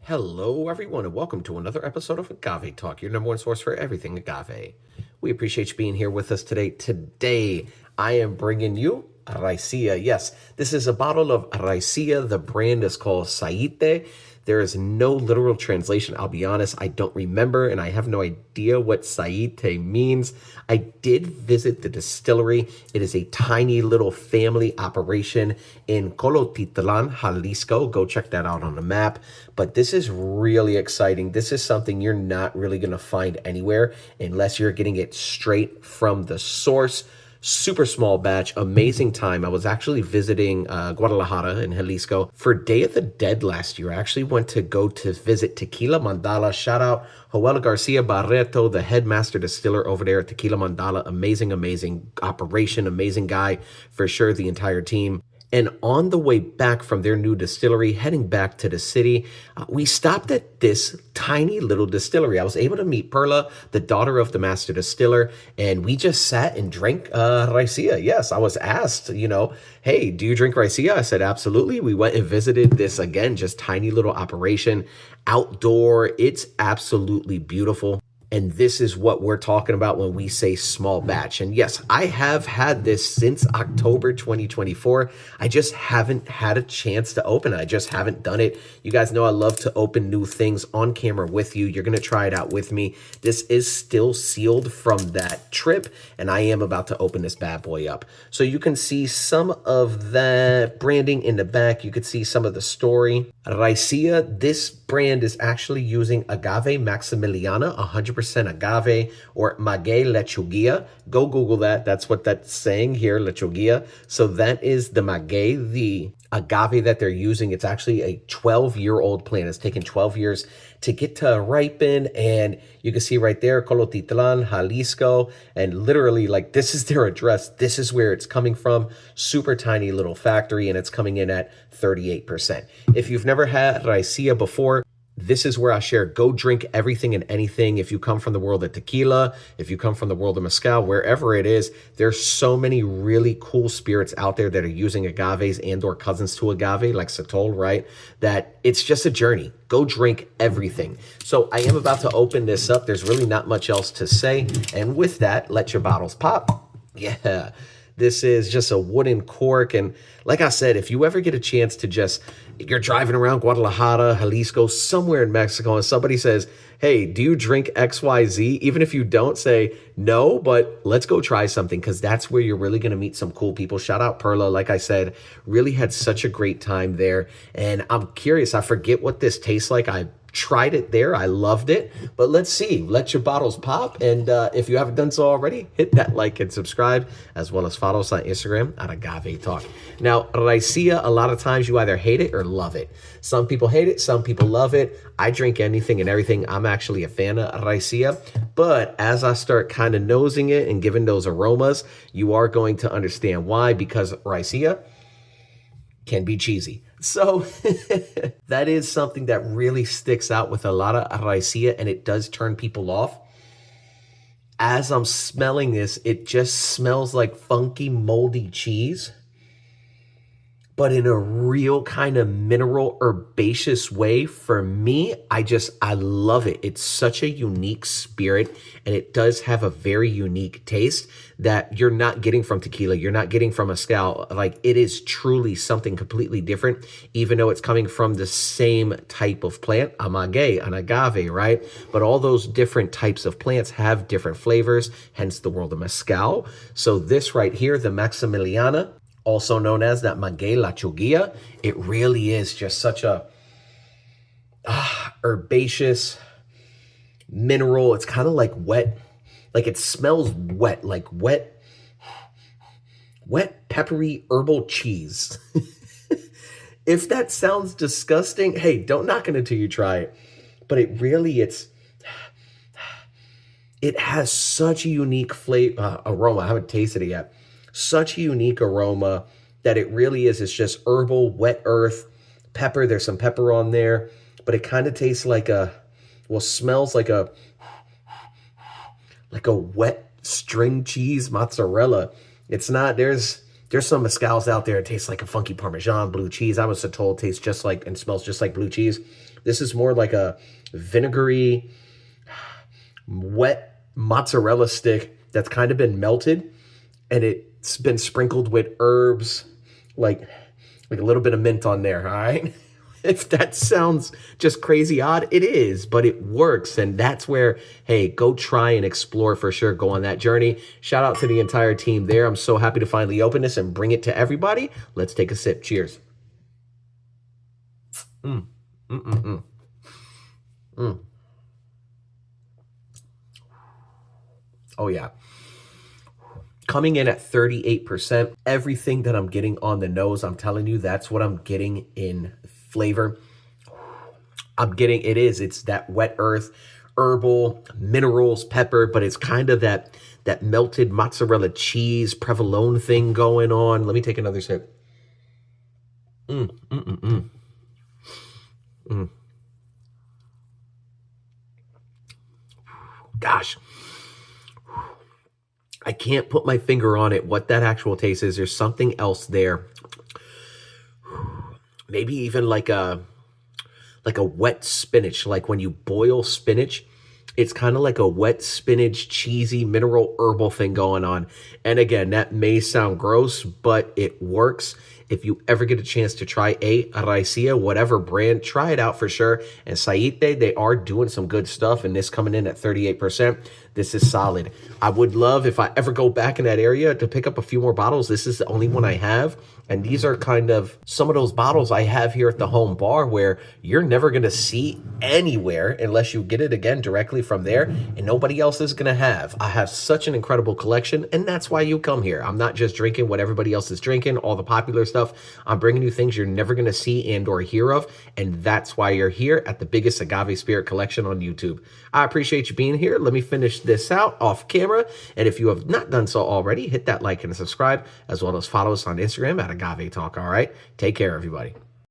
Hello, everyone, and welcome to another episode of Agave Talk, your number one source for everything agave. We appreciate you being here with us today. Today, I am bringing you Raicilla. Yes, this is a bottle of Raicilla. The brand is called Saité. There is no literal translation. I'll be honest, I don't remember, and I have no idea what Saité means. I did visit the distillery. It is a tiny little family operation in Colotitlan, Jalisco. Go check that out on the map. But this is really exciting. This is something you're not really going to find anywhere unless you're getting it straight from the source. Super small batch, amazing time. I was actually visiting Guadalajara in Jalisco for Day of the Dead last year. I actually went to go to visit Tequila Mandala. Shout out Joel Garcia Barreto, the headmaster distiller over there at Tequila Mandala. Amazing operation, amazing guy for sure, the entire team. And on the way back from their new distillery, heading back to the city, we stopped at this tiny little distillery. I was able to meet Perla, the daughter of the master distiller, and we just sat and drank Raicilla. Yes, I was asked, hey, do you drink Raicilla? I said, absolutely. We went and visited this, again, just tiny little operation, outdoor. It's absolutely beautiful. And this is what we're talking about when we say small batch. And yes, I have had this since October 2024. I just haven't had a chance to open it. I just haven't done it. You guys know I love to open new things on camera with you. You're going to try it out with me. This is still sealed from that trip, and I am about to open this bad boy up. So you can see some of the branding in the back. You could see some of the story. Raicilla, this brand is actually using Agave Maximiliana, 100% agave, or Maguey Lechuguilla. Go Google that. That's what that's saying here, Lechuguilla. So that is the Maguey, the agave that they're using. It's actually a 12-year-old plant. It's taken 12 years to get to ripen, and you can see right there, Colotitlan, Jalisco, and literally, like, this is their address. This is where it's coming from. Super tiny little factory, and it's coming in at 38%. If you've never had Raicilla before, this is where I share. Go drink everything and anything. If you come from the world of tequila, if you come from the world of mezcal, wherever it is, there's so many really cool spirits out there that are using agaves and or cousins to agave, like Satol, right? That it's just a journey. Go drink everything. So I am about to open this up. There's really not much else to say. And with that, let your bottles pop. Yeah. This is just a wooden cork. And like I said, if you ever get a chance to you're driving around Guadalajara, Jalisco, somewhere in Mexico, and somebody says, hey, do you drink XYZ? Even if you don't, say no, but let's go try something, because that's where you're really going to meet some cool people. Shout out Perla. Like I said, really had such a great time there. And I'm curious. I forget what this tastes like. I tried it there. I loved it. But let's see. Let your bottles pop. And if you haven't done so already, hit that like and subscribe, as well as follow us on Instagram at Agave Talk. Now, Raicilla, a lot of times you either hate it or love it. Some people hate it. Some people love it. I drink anything and everything. I'm actually a fan of Raicilla. But as I start kind of nosing it and giving those aromas, you are going to understand why, because Raicilla can be cheesy. So that is something that really sticks out with a lot of Raicilla, and it does turn people off. As I'm smelling this, it just smells like funky, moldy cheese, but in a real kind of mineral, herbaceous way. For me, I love it. It's such a unique spirit, and it does have a very unique taste that you're not getting from tequila. You're not getting from mezcal. Like, it is truly something completely different, even though it's coming from the same type of plant, a maguey, an agave, right? But all those different types of plants have different flavors, hence the world of mezcal. So this right here, the Maximiliana, also known as that Maguey Lechuguilla, it really is just such a herbaceous mineral. It's kind of like wet, like it smells wet, like wet peppery herbal cheese. If that sounds disgusting, hey, don't knock it until you try it. But it really, it has such a unique flavor, aroma. I haven't tasted it yet. Such a unique aroma that it really is. It's just herbal, wet earth, pepper. There's some pepper on there, but it kind of tastes like smells like a wet string cheese mozzarella. It's not, there's some mezcals out there. It tastes like a funky Parmesan blue cheese. I was told it tastes just like and smells just like blue cheese. This is more like a vinegary, wet mozzarella stick that's kind of been melted, and it's been sprinkled with herbs, like a little bit of mint on there, all right? If that sounds just crazy odd, it is, but it works. And that's where, hey, go try and explore for sure. Go on that journey. Shout out to the entire team there. I'm so happy to finally open this and bring it to everybody. Let's take a sip. Cheers. Oh, yeah. Coming in at 38%, everything that I'm getting on the nose, I'm telling you, that's what I'm getting in flavor. It's that wet earth, herbal, minerals, pepper, but it's kind of that melted mozzarella cheese, provolone thing going on. Let me take another sip. Gosh. I can't put my finger on it, what that actual taste is. There's something else there. Maybe even like a wet spinach, like when you boil spinach, it's kind of like a wet spinach, cheesy, mineral, herbal thing going on. And again, that may sound gross, but it works. If you ever get a chance to try a Raicilla, whatever brand, try it out for sure. And Saité, they are doing some good stuff, and this coming in at 38%. This is solid. I would love, if I ever go back in that area, to pick up a few more bottles. This is the only one I have. And these are kind of some of those bottles I have here at the home bar where you're never going to see anywhere unless you get it again directly from there, and nobody else is going to have. I have such an incredible collection, and that's why you come here. I'm not just drinking what everybody else is drinking, all the popular stuff. I'm bringing you things you're never going to see and or hear of, and that's why you're here at the biggest Agave Spirit collection on YouTube. I appreciate you being here. Let me finish this out off camera, and if you have not done so already, hit that like and subscribe, as well as follow us on Instagram at Agave Talk. All right, take care, everybody.